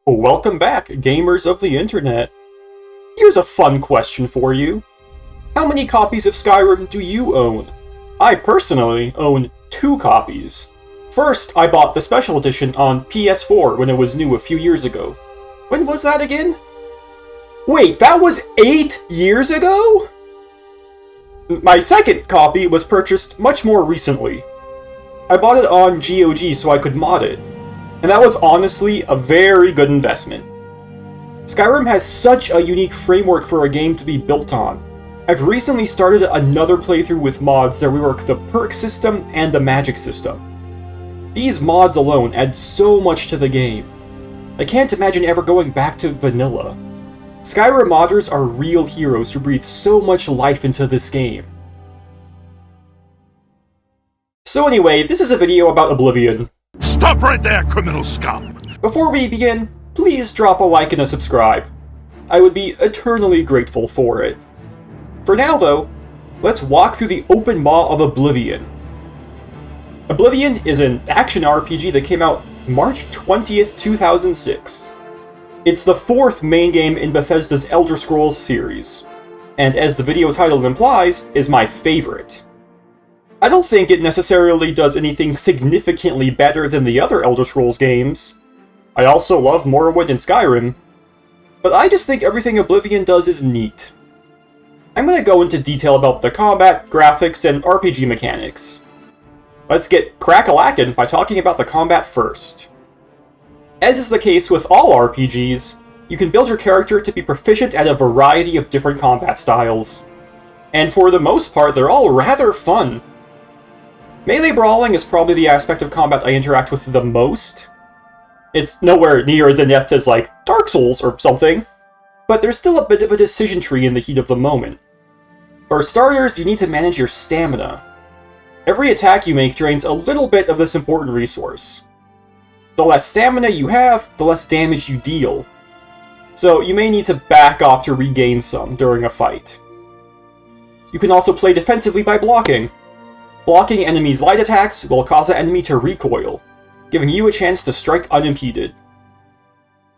Welcome back, gamers of the internet. Here's a fun question for you. How many copies of Skyrim do you own? I personally own 2 copies. First, I bought the special edition on PS4 when it was new a few years ago. When was that again? Wait, that was 8 years ago? My second copy was purchased much more recently. I bought it on GOG so I could mod it. And that was honestly a very good investment. Skyrim has such a unique framework for a game to be built on. I've recently started another playthrough with mods that rework the perk system and the magic system. These mods alone add so much to the game. I can't imagine ever going back to vanilla. Skyrim modders are real heroes who breathe so much life into this game. So anyway, this is a video about Oblivion. Stop right there, criminal scum! Before we begin, please drop a like and a subscribe. I would be eternally grateful for it. For now though, let's walk through the open maw of Oblivion. Oblivion is an action RPG that came out March 20th, 2006. It's the 4th main game in Bethesda's Elder Scrolls series, and as the video title implies, is my favorite. I don't think it necessarily does anything significantly better than the other Elder Scrolls games. I also love Morrowind and Skyrim, but I just think everything Oblivion does is neat. I'm going to go into detail about the combat, graphics, and RPG mechanics. Let's get crack-a-lackin' by talking about the combat first. As is the case with all RPGs, you can build your character to be proficient at a variety of different combat styles. And for the most part, they're all rather fun. Melee brawling is probably the aspect of combat I interact with the most. It's nowhere near as in-depth as, like, Dark Souls or something, but there's still a bit of a decision tree in the heat of the moment. For starters, you need to manage your stamina. Every attack you make drains a little bit of this important resource. The less stamina you have, the less damage you deal. So you may need to back off to regain some during a fight. You can also play defensively by blocking. Blocking enemies' light attacks will cause the enemy to recoil, giving you a chance to strike unimpeded.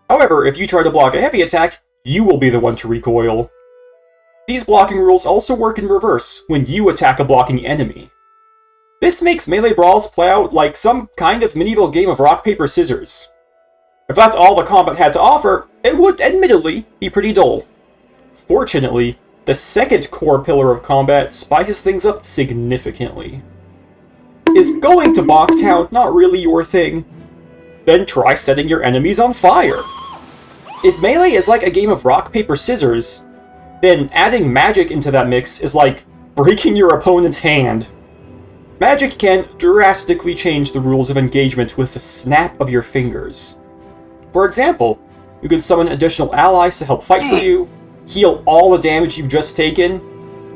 However, if you try to block a heavy attack, you will be the one to recoil. These blocking rules also work in reverse when you attack a blocking enemy. This makes melee brawls play out like some kind of medieval game of rock, paper, scissors. If that's all the combat had to offer, it would admittedly be pretty dull. Fortunately, the second core pillar of combat spices things up significantly. Is going to Bogtown not really your thing? Then try setting your enemies on fire. If melee is like a game of rock, paper, scissors, then adding magic into that mix is like breaking your opponent's hand. Magic can drastically change the rules of engagement with the snap of your fingers. For example, you can summon additional allies to help fight for you, heal all the damage you've just taken,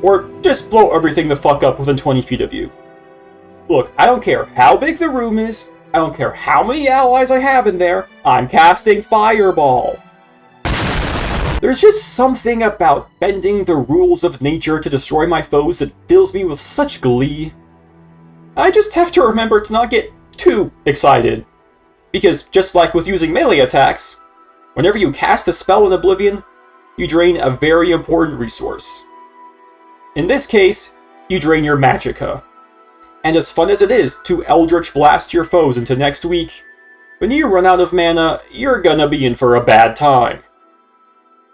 or just blow everything the fuck up within 20 feet of you. Look, I don't care how big the room is, I don't care how many allies I have in there, I'm casting Fireball! There's just something about bending the rules of nature to destroy my foes that fills me with such glee. I just have to remember to not get too excited. Because just like with using melee attacks, whenever you cast a spell in Oblivion, you drain a very important resource. In this case, you drain your magicka. And as fun as it is to Eldritch Blast your foes into next week, when you run out of mana, you're gonna be in for a bad time.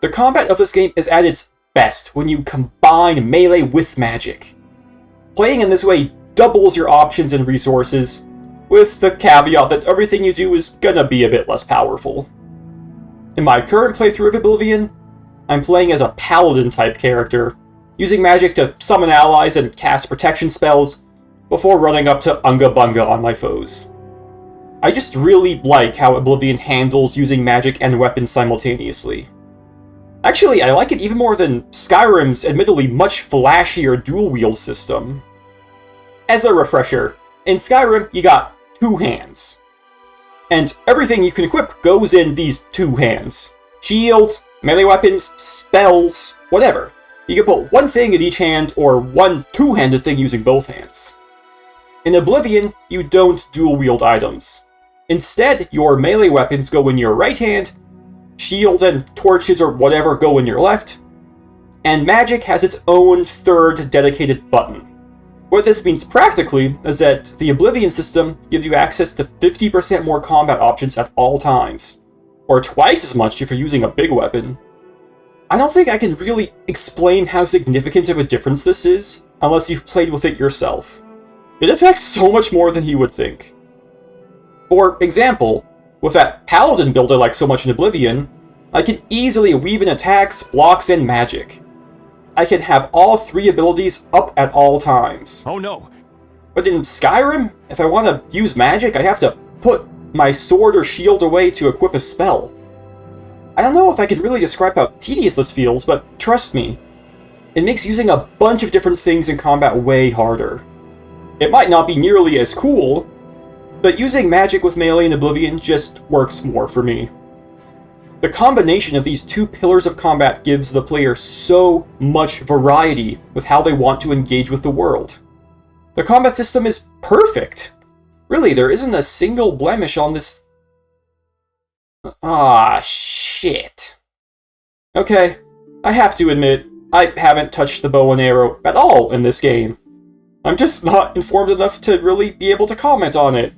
The combat of this game is at its best when you combine melee with magic. Playing in this way doubles your options and resources, with the caveat that everything you do is gonna be a bit less powerful. In my current playthrough of Oblivion, I'm playing as a paladin-type character, using magic to summon allies and cast protection spells, before running up to Unga Bunga on my foes. I just really like how Oblivion handles using magic and weapons simultaneously. Actually, I like it even more than Skyrim's admittedly much flashier dual-wield system. As a refresher, in Skyrim you got 2 hands. And everything you can equip goes in these 2 hands. Shields, melee weapons, spells, whatever. You can put one thing in each hand, or one two-handed thing using both hands. In Oblivion, you don't dual-wield items. Instead, your melee weapons go in your right hand, shields and torches or whatever go in your left, and magic has its own third dedicated button. What this means practically is that the Oblivion system gives you access to 50% more combat options at all times, or twice as much if you're using a big weapon. I don't think I can really explain how significant of a difference this is unless you've played with it yourself. It affects so much more than you would think. For example, with that paladin build I like so much in Oblivion, I can easily weave in attacks, blocks, and magic. I can have all 3 abilities up at all times. Oh no! But in Skyrim, if I want to use magic, I have to put my sword or shield away to equip a spell. I don't know if I can really describe how tedious this feels, but trust me, it makes using a bunch of different things in combat way harder. It might not be nearly as cool, but using magic with melee in Oblivion just works more for me. The combination of these 2 pillars of combat gives the player so much variety with how they want to engage with the world. The combat system is perfect. Really, there isn't a single blemish on this. Ah, shit. Okay, I have to admit, I haven't touched the bow and arrow at all in this game. I'm just not informed enough to really be able to comment on it.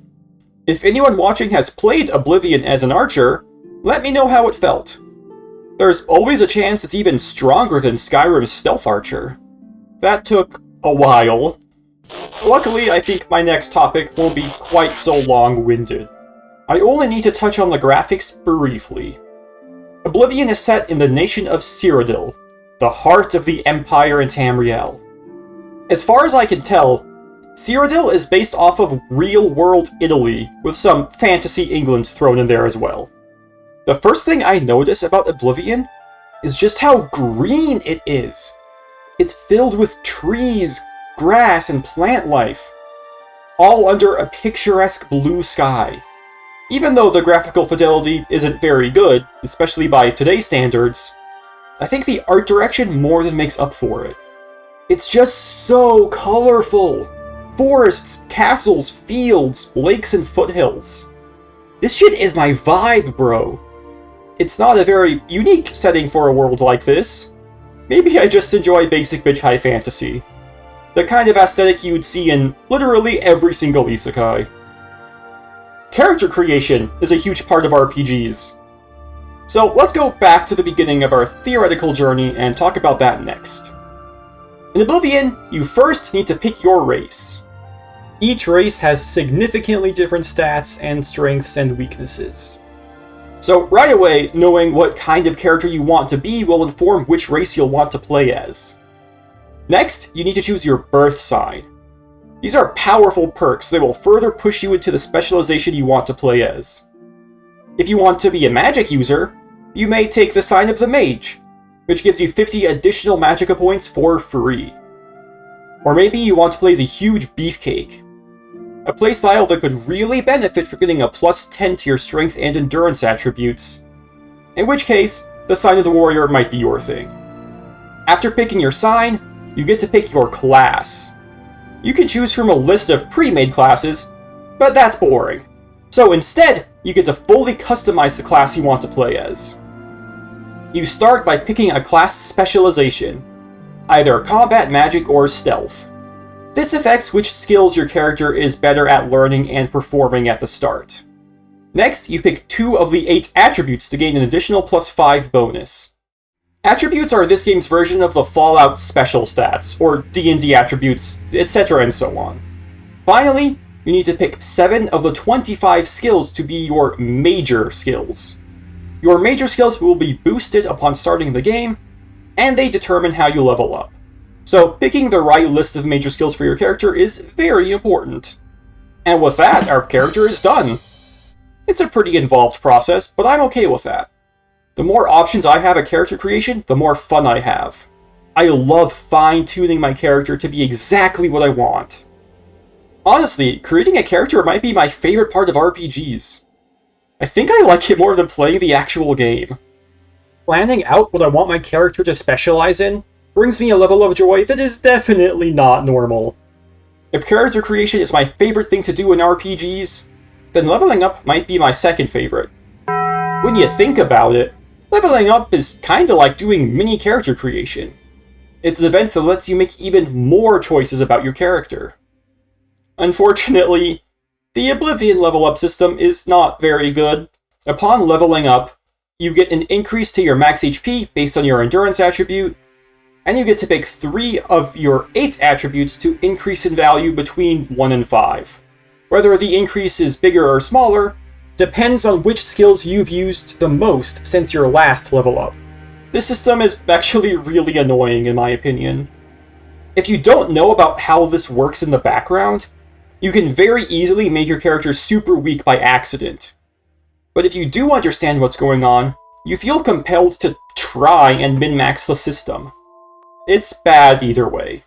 If anyone watching has played Oblivion as an archer, let me know how it felt. There's always a chance it's even stronger than Skyrim's stealth archer. That took a while. Luckily, I think my next topic won't be quite so long-winded. I only need to touch on the graphics briefly. Oblivion is set in the nation of Cyrodiil, the heart of the Empire in Tamriel. As far as I can tell, Cyrodiil is based off of real-world Italy, with some fantasy England thrown in there as well. The first thing I notice about Oblivion is just how green it is. It's filled with trees, grass, and plant life, all under a picturesque blue sky. Even though the graphical fidelity isn't very good, especially by today's standards, I think the art direction more than makes up for it. It's just so colorful. Forests, castles, fields, lakes, and foothills. This shit is my vibe, bro. It's not a very unique setting for a world like this. Maybe I just enjoy basic bitch high fantasy. The kind of aesthetic you'd see in literally every single isekai. Character creation is a huge part of RPGs. So let's go back to the beginning of our theoretical journey and talk about that next. In Oblivion, you first need to pick your race. Each race has significantly different stats and strengths and weaknesses. So right away, knowing what kind of character you want to be will inform which race you'll want to play as. Next, you need to choose your birth sign. These are powerful perks that will further push you into the specialization you want to play as. If you want to be a magic user, you may take the sign of the mage, which gives you 50 additional magicka points for free. Or maybe you want to play as a huge beefcake, a playstyle that could really benefit from getting a plus 10 to your strength and endurance attributes, in which case, the sign of the warrior might be your thing. After picking your sign, you get to pick your class. You can choose from a list of pre-made classes, but that's boring. So instead, you get to fully customize the class you want to play as. You start by picking a class specialization, either combat, magic, or stealth. This affects which skills your character is better at learning and performing at the start. Next, you pick 2 of the 8 attributes to gain an additional plus 5 bonus. Attributes are this game's version of the Fallout special stats, or D&D attributes, etc. and so on. Finally, you need to pick 7 of the 25 skills to be your major skills. Your major skills will be boosted upon starting the game, and they determine how you level up. So picking the right list of major skills for your character is very important. And with that, our character is done. It's a pretty involved process, but I'm okay with that. The more options I have at character creation, the more fun I have. I love fine-tuning my character to be exactly what I want. Honestly, creating a character might be my favorite part of RPGs. I think I like it more than playing the actual game. Planning out what I want my character to specialize in brings me a level of joy that is definitely not normal. If character creation is my favorite thing to do in RPGs, then leveling up might be my second favorite. When you think about it, Leveling up is kinda like doing mini character creation. It's an event that lets you make even more choices about your character. Unfortunately, the Oblivion level up system is not very good. Upon leveling up, you get an increase to your max HP based on your endurance attribute, and you get to pick 3 of your 8 attributes to increase in value between 1 and 5. Whether the increase is bigger or smaller depends on which skills you've used the most since your last level up. This system is actually really annoying in my opinion. If you don't know about how this works in the background, you can very easily make your character super weak by accident. But if you do understand what's going on, you feel compelled to try and min-max the system. It's bad either way.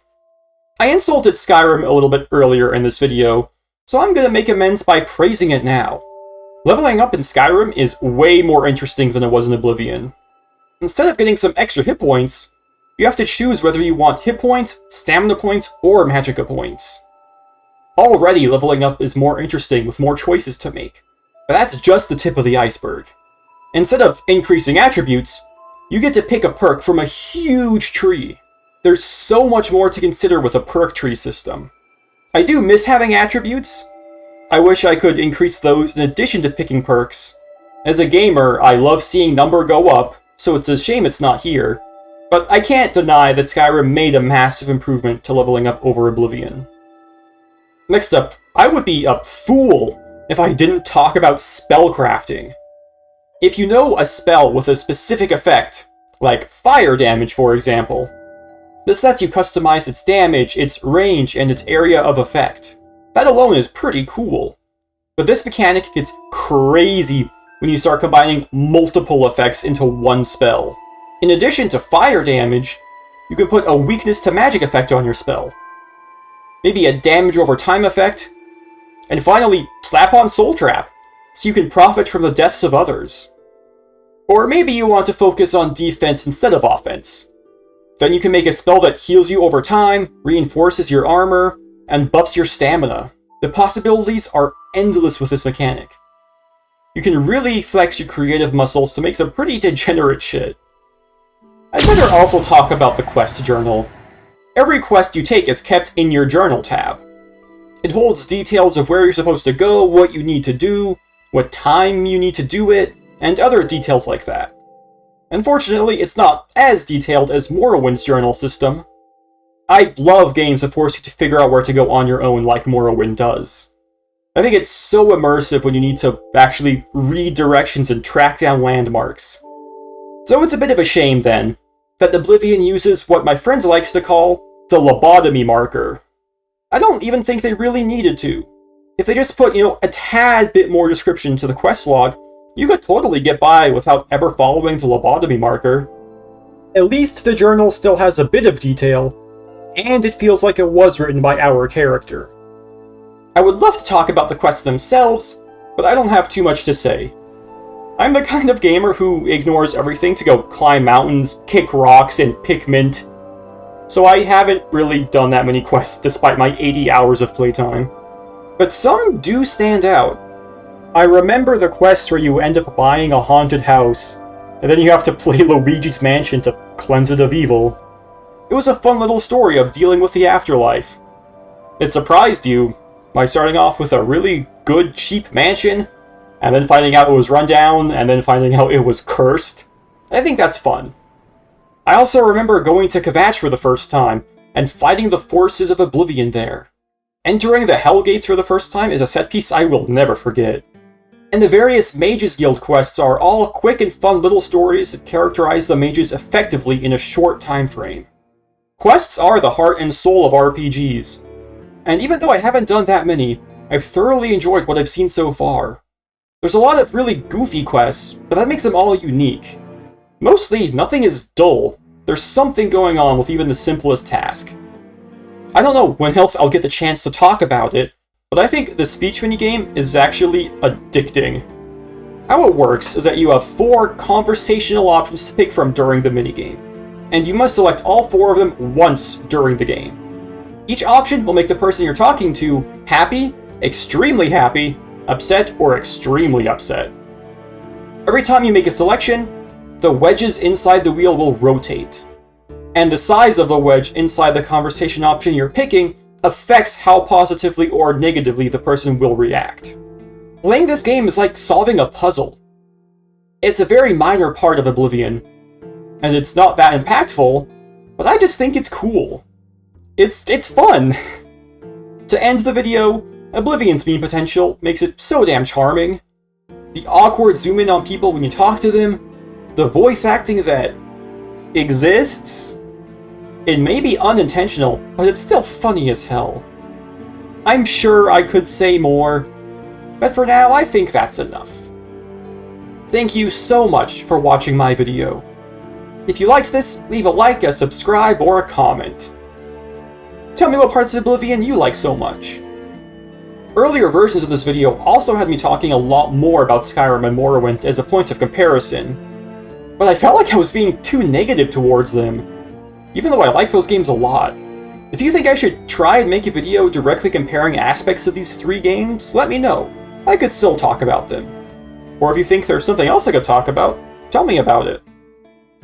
I insulted Skyrim a little bit earlier in this video, so I'm gonna make amends by praising it now. Leveling up in Skyrim is way more interesting than it was in Oblivion. Instead of getting some extra hit points, you have to choose whether you want hit points, stamina points, or magicka points. Already leveling up is more interesting with more choices to make, but that's just the tip of the iceberg. Instead of increasing attributes, you get to pick a perk from a huge tree. There's so much more to consider with a perk tree system. I do miss having attributes. I wish I could increase those in addition to picking perks. As a gamer, I love seeing number go up, so it's a shame it's not here. But I can't deny that Skyrim made a massive improvement to leveling up over Oblivion. Next up, I would be a fool if I didn't talk about spellcrafting. If you know a spell with a specific effect, like fire damage for example, this lets you customize its damage, its range, and its area of effect. That alone is pretty cool. But this mechanic gets crazy when you start combining multiple effects into one spell. In addition to fire damage, you can put a weakness to magic effect on your spell. Maybe a damage over time effect, and finally slap on Soul Trap, so you can profit from the deaths of others. Or maybe you want to focus on defense instead of offense. Then you can make a spell that heals you over time, reinforces your armor, and buffs your stamina. The possibilities are endless with this mechanic. You can really flex your creative muscles to make some pretty degenerate shit. I'd better also talk about the quest journal. Every quest you take is kept in your journal tab. It holds details of where you're supposed to go, what you need to do, what time you need to do it, and other details like that. Unfortunately, it's not as detailed as Morrowind's journal system. I love games that force you to figure out where to go on your own like Morrowind does. I think it's so immersive when you need to actually read directions and track down landmarks. So it's a bit of a shame, then, that Oblivion uses what my friend likes to call the lobotomy marker. I don't even think they really needed to. If they just put, a tad bit more description to the quest log, you could totally get by without ever following the lobotomy marker. At least the journal still has a bit of detail, and it feels like it was written by our character. I would love to talk about the quests themselves, but I don't have too much to say. I'm the kind of gamer who ignores everything to go climb mountains, kick rocks, and pick mint. So I haven't really done that many quests despite my 80 hours of playtime. But some do stand out. I remember the quest where you end up buying a haunted house, and then you have to play Luigi's Mansion to cleanse it of evil. It was a fun little story of dealing with the afterlife. It surprised you by starting off with a really good, cheap mansion, and then finding out it was run down, and then finding out it was cursed. I think that's fun. I also remember going to Kvatch for the first time, and fighting the forces of Oblivion there. Entering the Hell Gates for the first time is a set piece I will never forget. And the various Mages Guild quests are all quick and fun little stories that characterize the mages effectively in a short time frame. Quests are the heart and soul of RPGs, and even though I haven't done that many, I've thoroughly enjoyed what I've seen so far. There's a lot of really goofy quests, but that makes them all unique. Mostly, nothing is dull. There's something going on with even the simplest task. I don't know when else I'll get the chance to talk about it, but I think the speech minigame is actually addicting. How it works is that you have 4 conversational options to pick from during the minigame, and you must select all 4 of them once during the game. Each option will make the person you're talking to happy, extremely happy, upset, or extremely upset. Every time you make a selection, the wedges inside the wheel will rotate. And the size of the wedge inside the conversation option you're picking affects how positively or negatively the person will react. Playing this game is like solving a puzzle. It's a very minor part of Oblivion, and it's not that impactful, but I just think it's cool. It's fun! To end the video, Oblivion's meme potential makes it so damn charming. The awkward zoom in on people when you talk to them, the voice acting that exists. It may be unintentional, but it's still funny as hell. I'm sure I could say more, but for now I think that's enough. Thank you so much for watching my video. If you liked this, leave a like, a subscribe, or a comment. Tell me what parts of Oblivion you like so much. Earlier versions of this video also had me talking a lot more about Skyrim and Morrowind as a point of comparison, but I felt like I was being too negative towards them, even though I like those games a lot. If you think I should try and make a video directly comparing aspects of these 3 games, let me know. I could still talk about them. Or if you think there's something else I could talk about, tell me about it.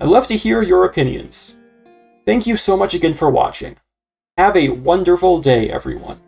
I'd love to hear your opinions. Thank you so much again for watching. Have a wonderful day, everyone.